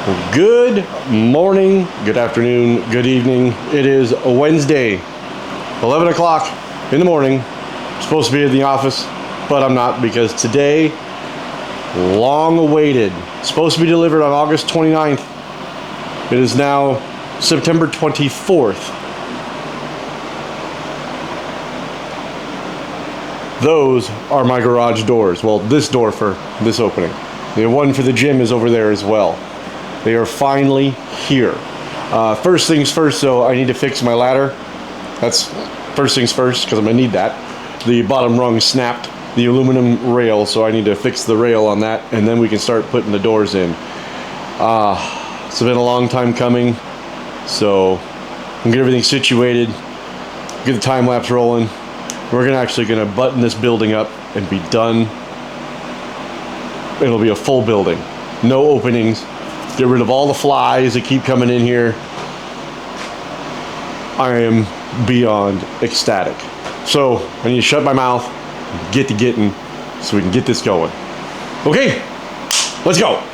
Good morning, good afternoon, good evening. It is a Wednesday, 11 o'clock in the morning. I'm supposed to be in the office, but I'm not because today, long awaited, supposed to be delivered on August 29th. It is now September 24th. Those are my garage doors. Well, this door for this opening. The one for the gym is over there as well. They are finally here. First things first, though, I need to fix my ladder. That's first things first, because I'm gonna need that. The bottom rung snapped, the aluminum rail, so I need to fix the rail on that, and then we can start putting the doors in. It's been a long time coming, so I'm get everything situated, get the time lapse rolling. We're actually gonna button this building up and be done. It'll be a full building, no openings. Get rid of all the flies that keep coming in here. I am beyond ecstatic. So I need to shut my mouth, get to getting, so we can get this going. Okay, let's go.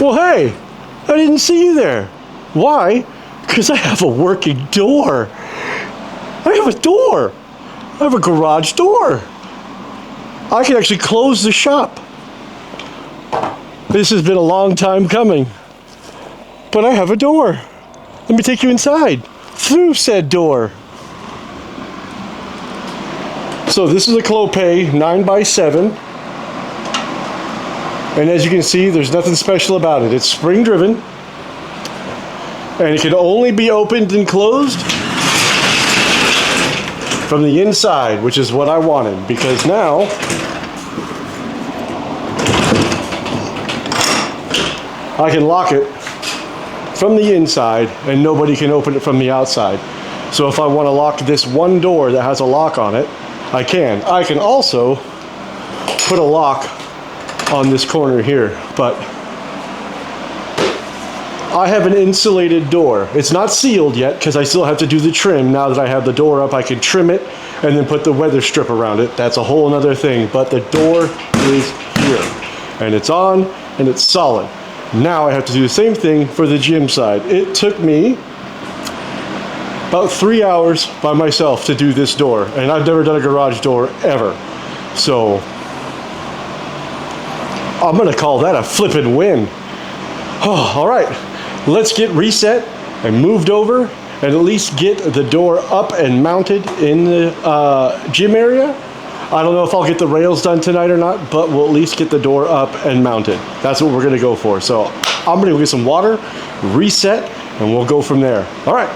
Well, hey, I didn't see you there. Why? Because I have a working door. I have a door. I have a garage door. I can actually close the shop. This has been a long time coming. But I have a door. Let me take you inside through said door. So this is a Clopay 9x7. And as you can see, there's nothing special about it. It's spring driven. And it can only be opened and closed from the inside, which is what I wanted, because now I can lock it from the inside and nobody can open it from the outside. So if I want to lock this one door that has a lock on it, I can. I can also put a lock on this corner here, but I have an insulated door. It's not sealed yet because I still have to do the trim. Now that I have the door up, I can trim it and then put the weather strip around it. That's a whole other thing, but the door is here and it's on and it's solid. Now I have to do the same thing for the gym side. It took me about 3 hours by myself to do this door, and I've never done a garage door ever. So I'm gonna call that a flippin' win. Oh, all right, let's get reset and moved over and at least get the door up and mounted in the gym area. I don't know if I'll get the rails done tonight or not, but we'll at least get the door up and mounted. That's what we're gonna go for. So I'm gonna go get some water, reset, and we'll go from there. All right.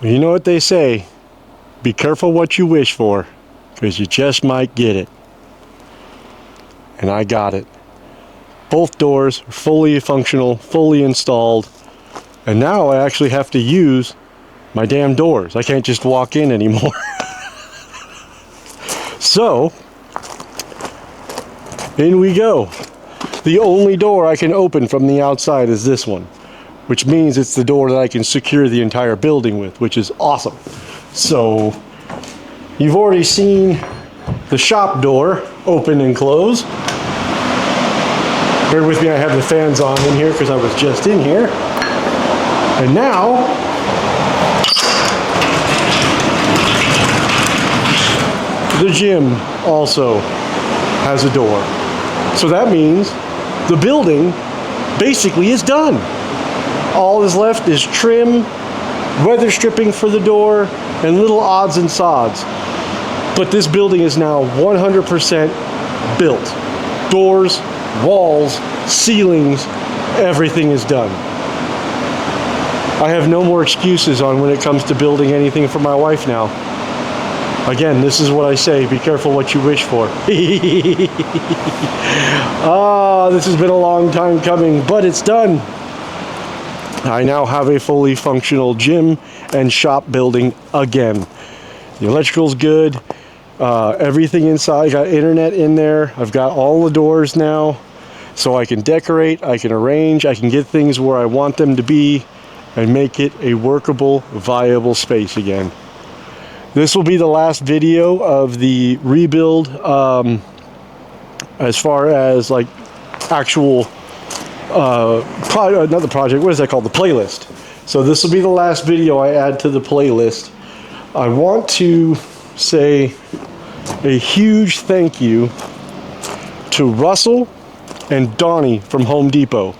You know what they say, be careful what you wish for, because you just might get it. And I got it. Both doors are fully functional, fully installed, and now I actually have to use my damn doors. I can't just walk in anymore. So, in we go. The only door I can open from the outside is this one, which means it's the door that I can secure the entire building with, which is awesome. So, you've already seen the shop door open and close. Bear with me, I have the fans on in here because I was just in here. And now, the gym also has a door. So that means the building basically is done. All that's left is trim, weather stripping for the door, and little odds and sods. But this building is now 100% built. Doors, walls, ceilings, everything is done. I have no more excuses on when it comes to building anything for my wife now. Again, this is what I say, be careful what you wish for. Ah, this has been a long time coming, but it's done. I now have a fully functional gym and shop building again. The electrical's good. Everything inside, I got internet in there. I've got all the doors now, so I can decorate, I can arrange, I can get things where I want them to be and make it a workable, viable space again. This will be the last video of the rebuild, as far as like actual, not the project, what is that called? The playlist. So this will be the last video I add to the playlist. I want to say a huge thank you to Russell and Dawni from Home Depot.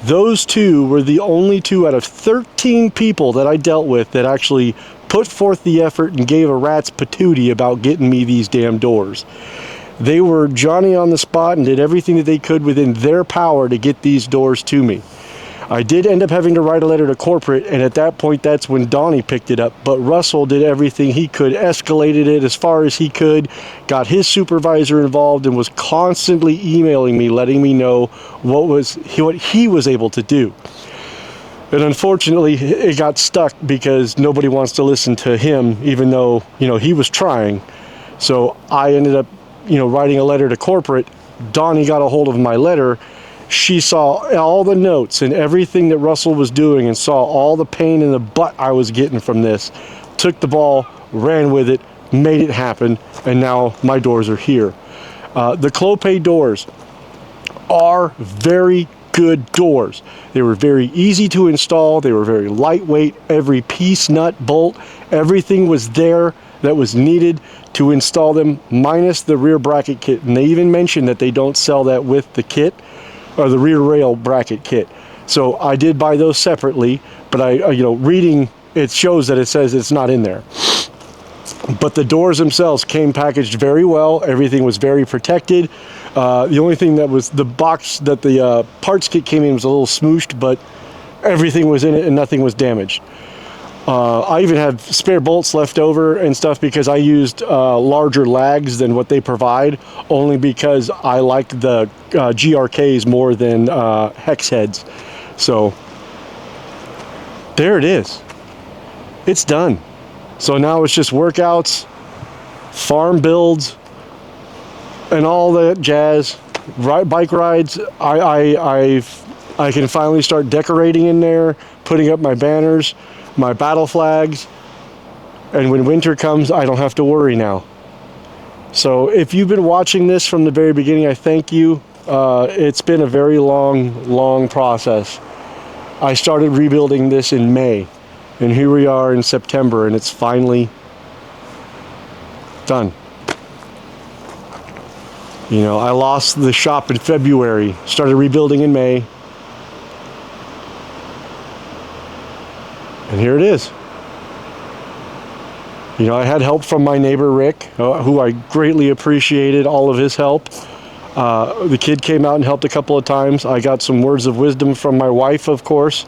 Those two were the only two out of 13 people that I dealt with that actually put forth the effort and gave a rat's patootie about getting me these damn doors. They were Johnny on the spot and did everything that they could within their power to get these doors to me. I did end up having to write a letter to corporate, and at that point that's when Dawni picked it up, but Russell did everything he could, escalated it as far as he could, got his supervisor involved, and was constantly emailing me, letting me know what he was able to do. And unfortunately, it got stuck because nobody wants to listen to him, even though, you know, he was trying. So I ended up, you know, writing a letter to corporate. Dawni got a hold of my letter. She saw all the notes and everything that Russell was doing and saw all the pain in the butt I was getting from this. Took the ball, ran with it, made it happen, and now my doors are here. The Clopay doors are very good doors. They were very easy to install. They were very lightweight. Every piece, nut, bolt, everything was there that was needed to install them, minus the rear bracket kit. And they even mentioned that they don't sell that with the kit, or the rear rail bracket kit. So I did buy those separately, but you know, reading, it shows that it says it's not in there. But the doors themselves came packaged very well. Everything was very protected. The only thing that was the box that the parts kit came in was a little smooshed, but everything was in it and nothing was damaged. I even have spare bolts left over and stuff because I used larger lags than what they provide, only because I like the GRKs more than hex heads. So there it is. It's done. So now it's just workouts, farm builds, and all that jazz. Bike rides. I can finally start decorating in there, putting up my banners, my battle flags, and when winter comes, I don't have to worry now. So if you've been watching this from the very beginning, I thank you. It's been a very long process. I started rebuilding this in May, and here we are in September, and it's finally done. You know, I lost the shop in February, started rebuilding in May, and here it is. You know, I had help from my neighbor Rick, who I greatly appreciated all of his help. The kid came out and helped a couple of times. I got some words of wisdom from my wife, of course.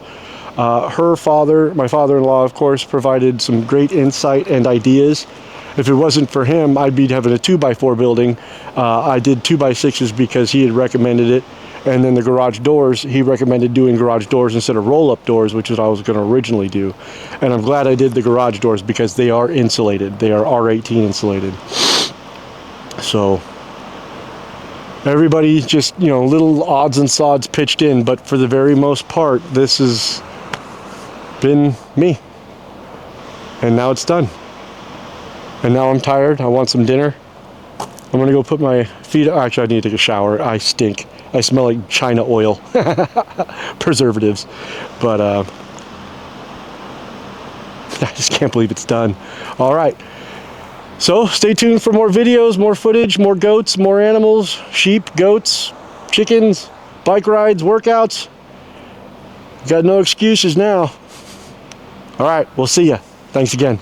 Her father, my father-in-law, of course, provided some great insight and ideas. If it wasn't for him, I'd be having a 2x4 building. I did 2x6s because he had recommended it. And then the garage doors, he recommended doing garage doors instead of roll-up doors, which is what I was going to originally do. And I'm glad I did the garage doors because they are insulated. They are R18 insulated. So everybody just, you know, little odds and sods pitched in, but for the very most part, this has been me. And now it's done. And now I'm tired. I want some dinner. I'm gonna go put my feet, actually I need to take a shower. I stink. I smell like China oil. Preservatives. But I just can't believe it's done. All right. So stay tuned for more videos, more footage, more goats, more animals, sheep, goats, chickens, bike rides, workouts. Got no excuses now. All right, we'll see ya. Thanks again.